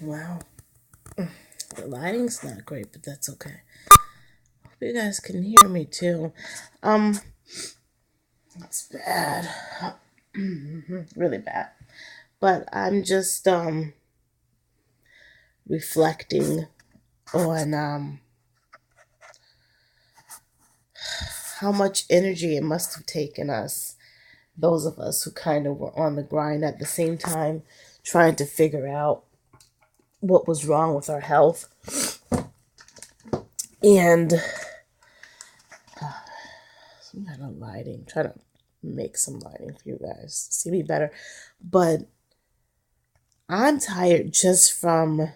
Wow. The lighting's not great, but that's okay. Hope you guys can hear me too. Um, it's bad. Really bad. But I'm just reflecting on how much energy it must have taken us, those of us who kind of were on the grind at the same time, trying to figure out what was wrong with our health. And some kind of lighting, try to make some lighting for you guys, see me better. But I'm tired just from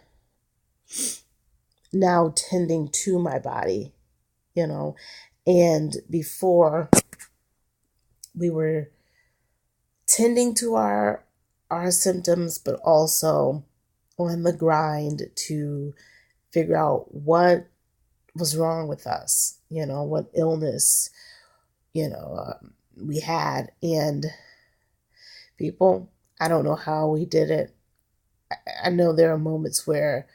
now tending to my body, you know. And before, we were tending to our symptoms, but also on the grind to figure out what was wrong with us, what illness, we had. And people, I don't know how we did it. I know there are moments where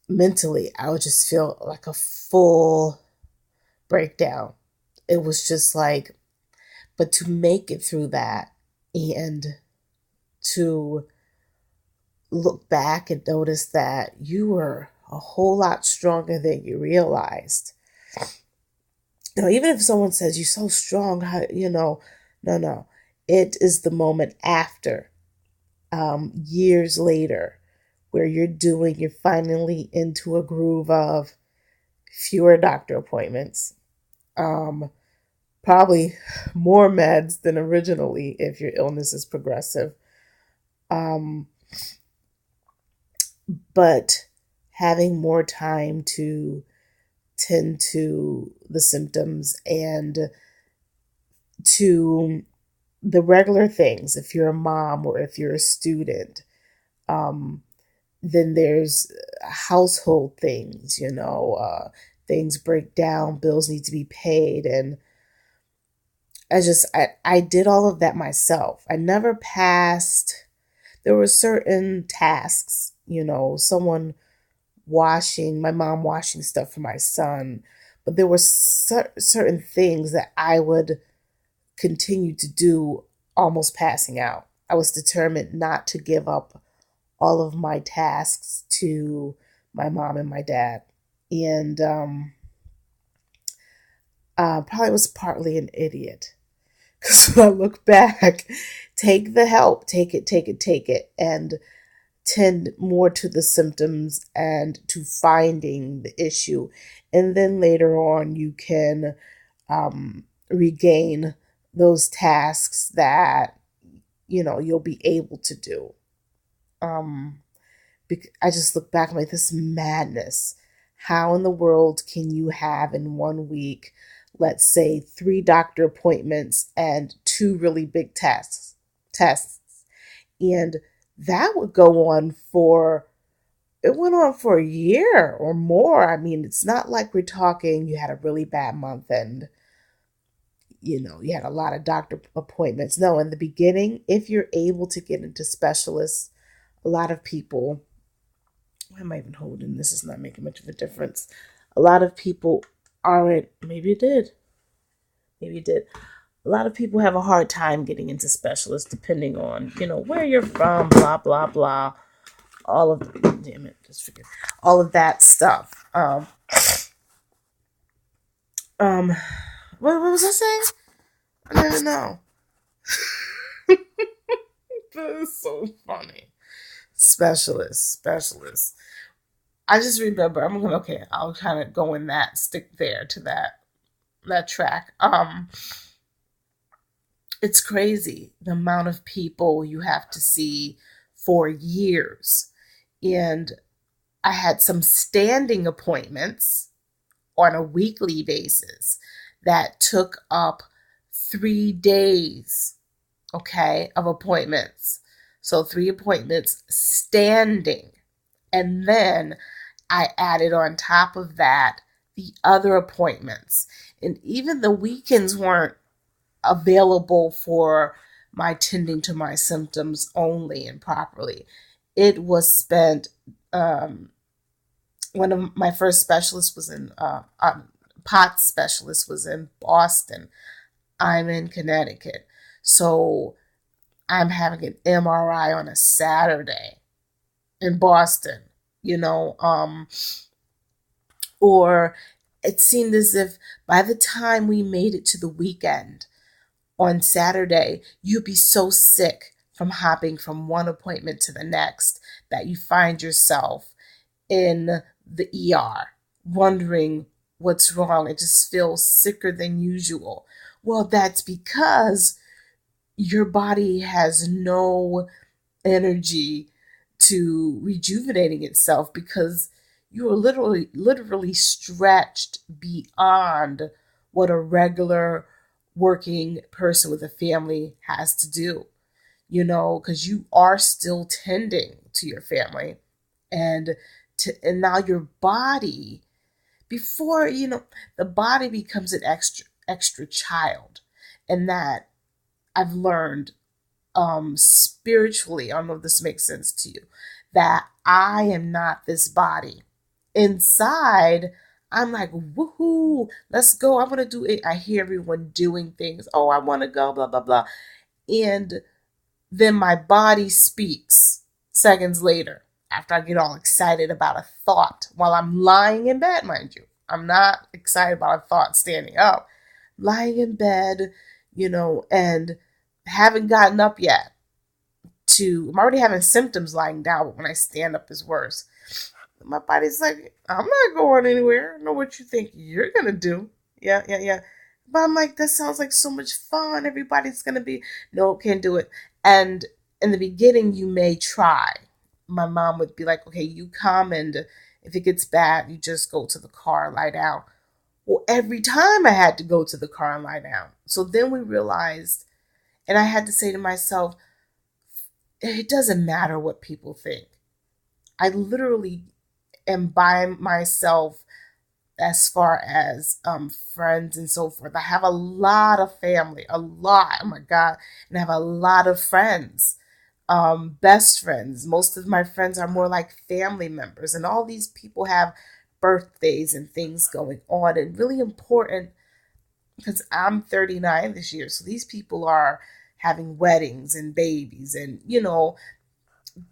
mentally I would just feel like a full breakdown. It was just like, but to make it through that and to look back and notice that you were a whole lot stronger than you realized. Even if someone says you're so strong, no. It is the moment after, years later, where you're finally into a groove of fewer doctor appointments, probably more meds than originally if your illness is progressive. Um, but having more time to tend to the symptoms and to the regular things. If you're a mom or if you're a student, then there's household things, things break down, bills need to be paid. And I did all of that myself. I never passed. There were certain tasks, my mom washing stuff for my son, but there were certain things that I would continue to do almost passing out. I was determined not to give up all of my tasks to my mom and my dad. And probably was partly an idiot. Because when I look back, take the help, take it, and tend more to the symptoms and to finding the issue. And then later on, you can regain those tasks that, you'll be able to do. I just look back, I'm like, this madness. How in the world can you have in 1 week, let's say 3 doctor appointments and 2 really big tests. And that would go on it went on for a year or more. I mean, it's not like we're talking you had a really bad month and you had a lot of doctor appointments. No, in the beginning, if you're able to get into specialists, a lot of people, why am I even holding this? Is not making much of a difference. A lot of people aren't, maybe it did. Maybe it did. A lot of people have a hard time getting into specialists depending on, where you're from, blah, blah, blah. All of, damn it, just forget. All of that stuff. What was I saying? I don't even know. That is so funny. Specialists. I just remember, I'll kind of go in that, stick there to that track. It's crazy the amount of people you have to see for years. And I had some standing appointments on a weekly basis that took up 3 days, okay, of appointments. So 3 appointments standing. And then I added on top of that the other appointments. And even the weekends weren't available for my tending to my symptoms only and properly. It was spent, um, one of my first specialists was in, pot specialist was in Boston. I'm in Connecticut. So I'm having an MRI on a Saturday in Boston, you know, or it seemed as if by the time we made it to the weekend on Saturday, you'd be so sick from hopping from one appointment to the next that you find yourself in the ER wondering what's wrong. It just feels sicker than usual. Well, that's because your body has no energy to rejuvenating itself because you are literally stretched beyond what a regular working person with a family has to do, because you are still tending to your family, and and now your body, before, the body becomes an extra child. And that I've learned, spiritually, I don't know if this makes sense to you, that I am not this body. Inside, I'm like, woohoo, let's go. I want to do it. I hear everyone doing things. Oh, I want to go, blah, blah, blah. And then my body speaks seconds later after I get all excited about a thought while I'm lying in bed, mind you. I'm not excited about a thought standing up. Lying in bed, and haven't gotten up yet. I'm already having symptoms lying down, but when I stand up is worse. My body's like, I'm not going anywhere. I know what you think you're going to do. Yeah, yeah, yeah. But I'm like, that sounds like so much fun. Everybody's going to be, no, can't do it. And in the beginning, you may try. My mom would be like, okay, you come, and if it gets bad, you just go to the car, lie down. Well, every time I had to go to the car and lie down. So then we realized, and I had to say to myself, it doesn't matter what people think. I literally am by myself as far as friends and so forth. I have a lot of family, a lot. Oh my God. And I have a lot of friends, best friends. Most of my friends are more like family members. And all these people have birthdays and things going on. And really important because I'm 39 this year. So these people are having weddings and babies and,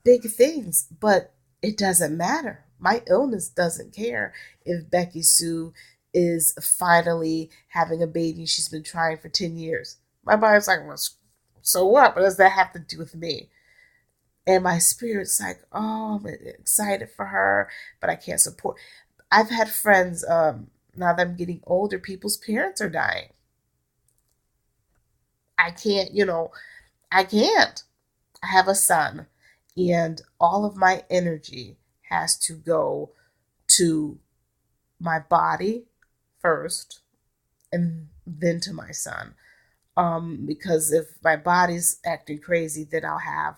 big things, but it doesn't matter. My illness doesn't care if Becky Sue is finally having a baby she's been trying for 10 years. My body's like, well, so what? What does that have to do with me? And my spirit's like, oh, I'm excited for her, but I can't support. I've had friends, now that I'm getting older, people's parents are dying. I can't, I can't. I have a son, and all of my energy has to go to my body first and then to my son. Because if my body's acting crazy, then I'll have,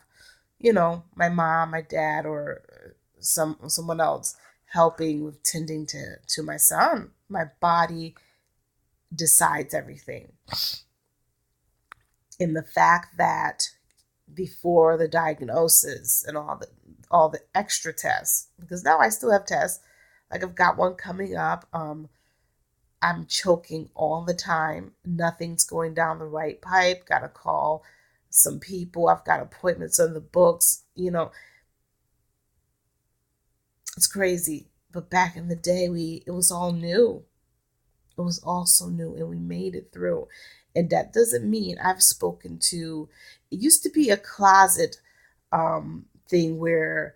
my mom, my dad, or someone else helping with tending to my son. My body decides everything. In the fact that before the diagnosis and all the extra tests, because now I still have tests, like I've got one coming up. I'm choking all the time. Nothing's going down the right pipe. Got to call some people. I've got appointments on the books. It's crazy. But back in the day, it was all new. It was all so new, and we made it through. And that doesn't mean I've spoken to. It used to be a closet thing where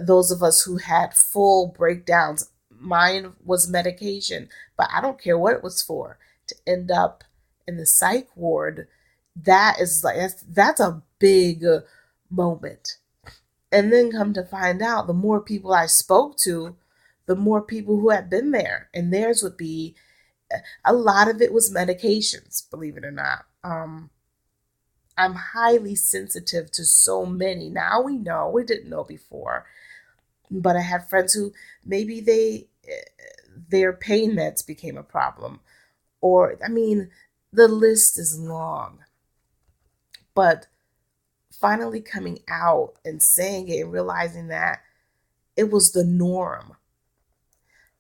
those of us who had full breakdowns, mine was medication, but I don't care what it was for, to end up in the psych ward. That is like, that's a big moment. And then come to find out, the more people I spoke to, the more people who had been there, and theirs would be, a lot of it was medications, believe it or not. I'm highly sensitive to so many. Now we know, we didn't know before. But I have friends who maybe their pain meds became a problem. Or, I mean, the list is long. But finally coming out and saying it and realizing that it was the norm,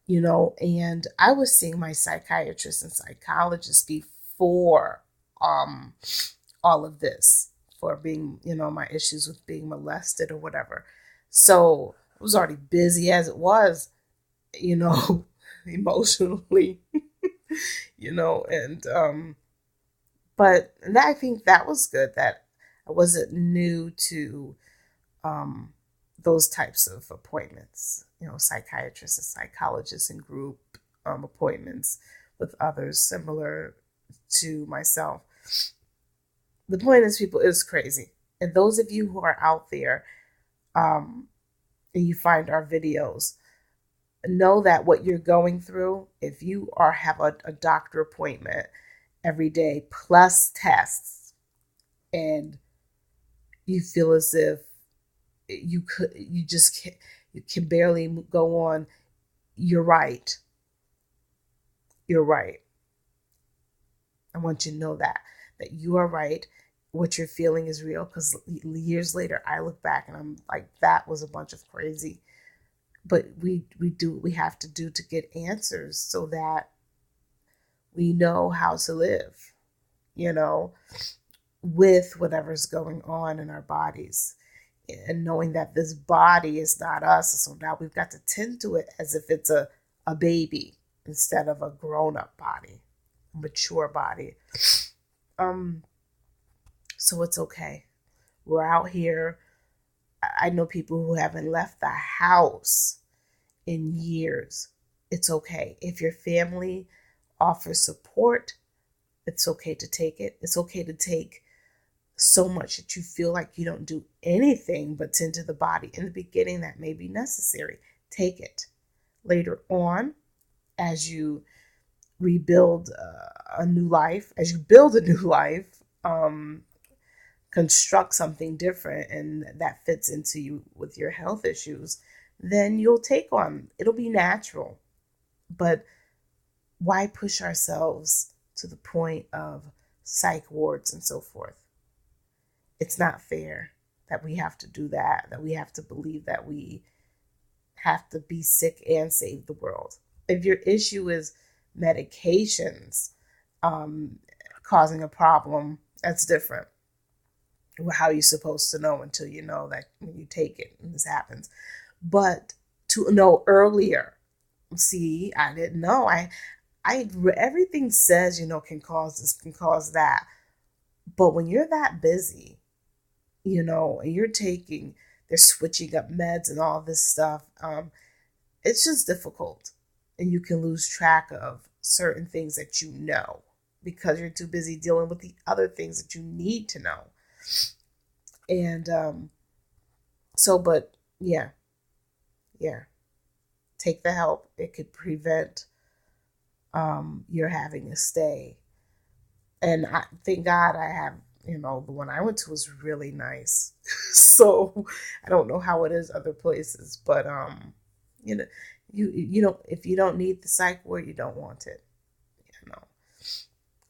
and I was seeing my psychiatrist and psychologist before um, all of this, for being, my issues with being molested or whatever. So I was already busy as it was, you know, emotionally, and I think that was good that I wasn't new to um, those types of appointments, psychiatrists and psychologists and group appointments with others similar to myself. The point is, people, is crazy. And those of you who are out there and you find our videos, know that what you're going through, if you have a doctor appointment every day plus tests, and you feel as if you can barely go on, you're right. You're right. I want you to know that you are right. What you're feeling is real, because years later I look back and I'm like, that was a bunch of crazy. But we do what we have to do to get answers so that we know how to live, with whatever's going on in our bodies. And knowing that this body is not us. So now we've got to tend to it as if it's a baby instead of a grown-up body, a mature body. So it's okay. We're out here. I know people who haven't left the house in years. It's okay. If your family offers support, it's okay to take it. It's okay to take so much that you feel like you don't do anything but tend to the body. In the beginning, that may be necessary. Take it. Later on, as you rebuild a new life, as you build a new life, construct something different and that fits into you with your health issues, then you'll take on, it'll be natural. But why push ourselves to the point of psych wards and so forth? It's not fair that we have to do that we have to believe that we have to be sick and save the world. If your issue is medications causing a problem, that's different. How are you supposed to know until you know that when you take it and this happens? But to know earlier, see, I didn't know. Everything says, can cause this, can cause that. But when you're that busy, and they're switching up meds and all this stuff, it's just difficult. And you can lose track of certain things that because you're too busy dealing with the other things that you need to know. And but yeah, take the help. It could prevent your having to stay. And thank God I have, the one I went to was really nice. So I don't know how it is other places, but you don't, if you don't need the psych ward, you don't want it,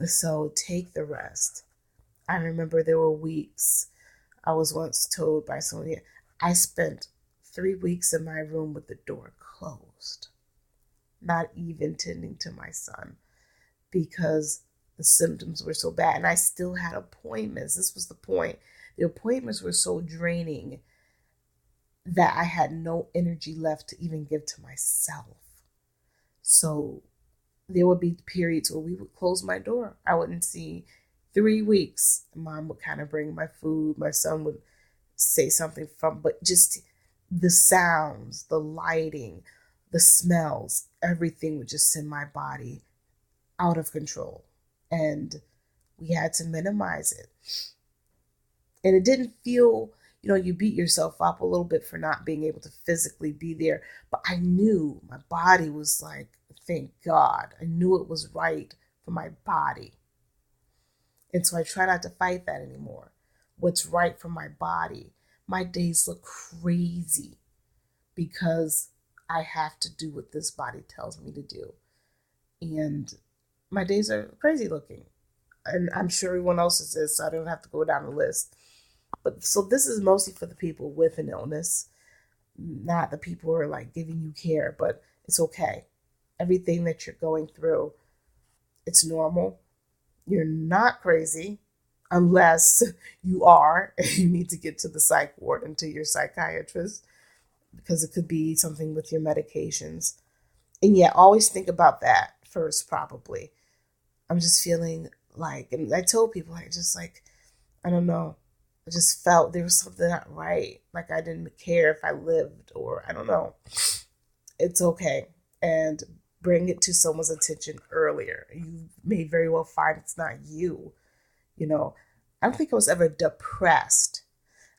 So take the rest. I remember there were weeks I was once told by someone, I spent 3 weeks in my room with the door closed, not even tending to my son, because the symptoms were so bad. And I still had appointments. This was the point. The appointments were so draining that I had no energy left to even give to myself. So there would be periods where we would close my door. I wouldn't see 3 weeks. Mom would kind of bring my food. My son would say something but just the sounds, the lighting, the smells, everything would just send my body out of control. And we had to minimize it. And it didn't feel, you beat yourself up a little bit for not being able to physically be there. But I knew my body was like, thank God. I knew it was right for my body. And so I try not to fight that anymore. What's right for my body. My days look crazy because I have to do what this body tells me to do. And my days are crazy looking. And I'm sure everyone else's is, so I don't have to go down the list. But so this is mostly for the people with an illness, not the people who are like giving you care, but it's okay. Everything that you're going through, it's normal. You're not crazy unless you are. You need to get to the psych ward and to your psychiatrist because it could be something with your medications. And yeah, always think about that first, probably. I'm just feeling like, and I told people, I just like, I don't know. I just felt there was something not right. Like I didn't care if I lived or I don't know. It's okay. And bring it to someone's attention earlier. You may very well find it's not you. You know, I don't think I was ever depressed.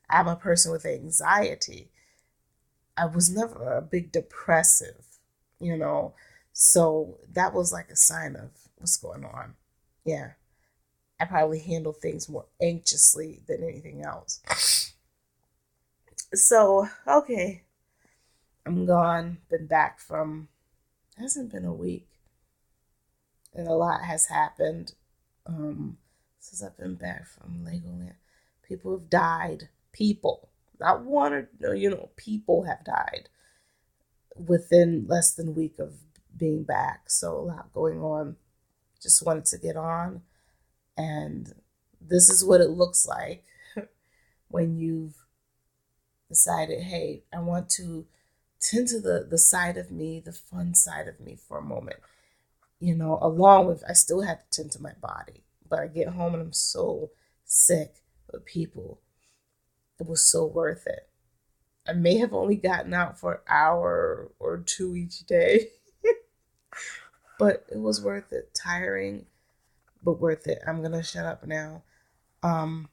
I'm a person with anxiety. I was never a big depressive, you know. So that was like a sign of what's going on. Yeah. I probably handle things more anxiously than anything else. So, okay. I'm gone. Been back from, it hasn't been a week. And a lot has happened since I've been back from Legoland. People have died. People. Not one or, people have died within less than a week of being back. So a lot going on. Just wanted to get on. And this is what it looks like when you've decided, hey, I want to tend to the side of me, the fun side of me for a moment. Along with, I still have to tend to my body. But I get home and I'm so sick. But people, it was so worth it. I may have only gotten out for an hour or two each day, but it was worth it. Tiring, but worth it. I'm going to shut up now. Um,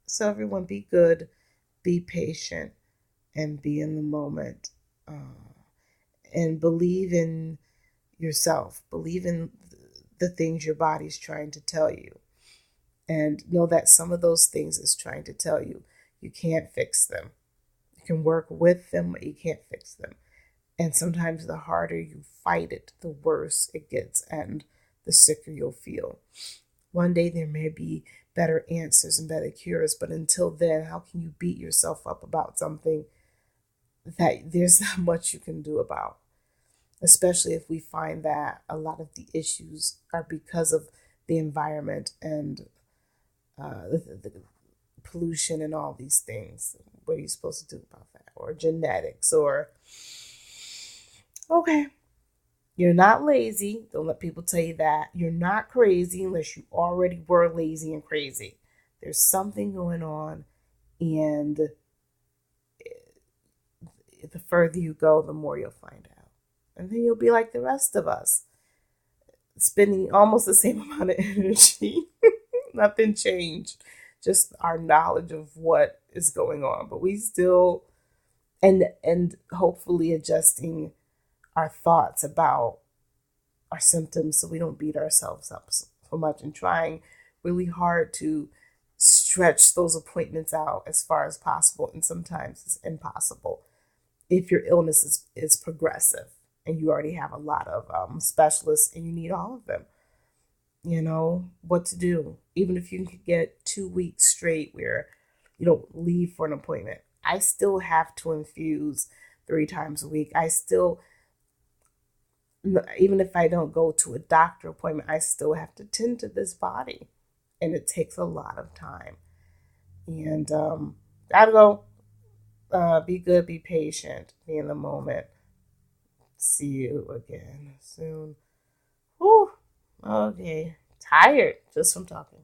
so everyone, be good, be patient, and be in the moment. And believe in yourself. Believe in the things your body's trying to tell you. And know that some of those things it's trying to tell you, you can't fix them. You can work with them, but you can't fix them. And sometimes the harder you fight it, the worse it gets and the sicker you'll feel. One day there may be better answers and better cures, but until then, how can you beat yourself up about something that there's not much you can do about? Especially if we find that a lot of the issues are because of the environment and the pollution and all these things. What are you supposed to do about that? Or genetics, or okay, you're not lazy. Don't let people tell you that. You're not crazy unless you already were lazy and crazy. There's something going on, and the further you go, the more you'll find out. And then you'll be like the rest of us, spending almost the same amount of energy. Nothing changed, just our knowledge of what is going on. But we still, and hopefully adjusting our thoughts about our symptoms so we don't beat ourselves up so much, and trying really hard to stretch those appointments out as far as possible. And sometimes it's impossible if your illness is progressive and you already have a lot of specialists and you need all of them. What to do. Even if you can get 2 weeks straight where you don't leave for an appointment. I still have to infuse 3 times a week. I still, even if I don't go to a doctor appointment, I still have to tend to this body. And it takes a lot of time. And gotta go. Be good, be patient, be in the moment. See you again soon. Whew. Okay. Tired just from talking.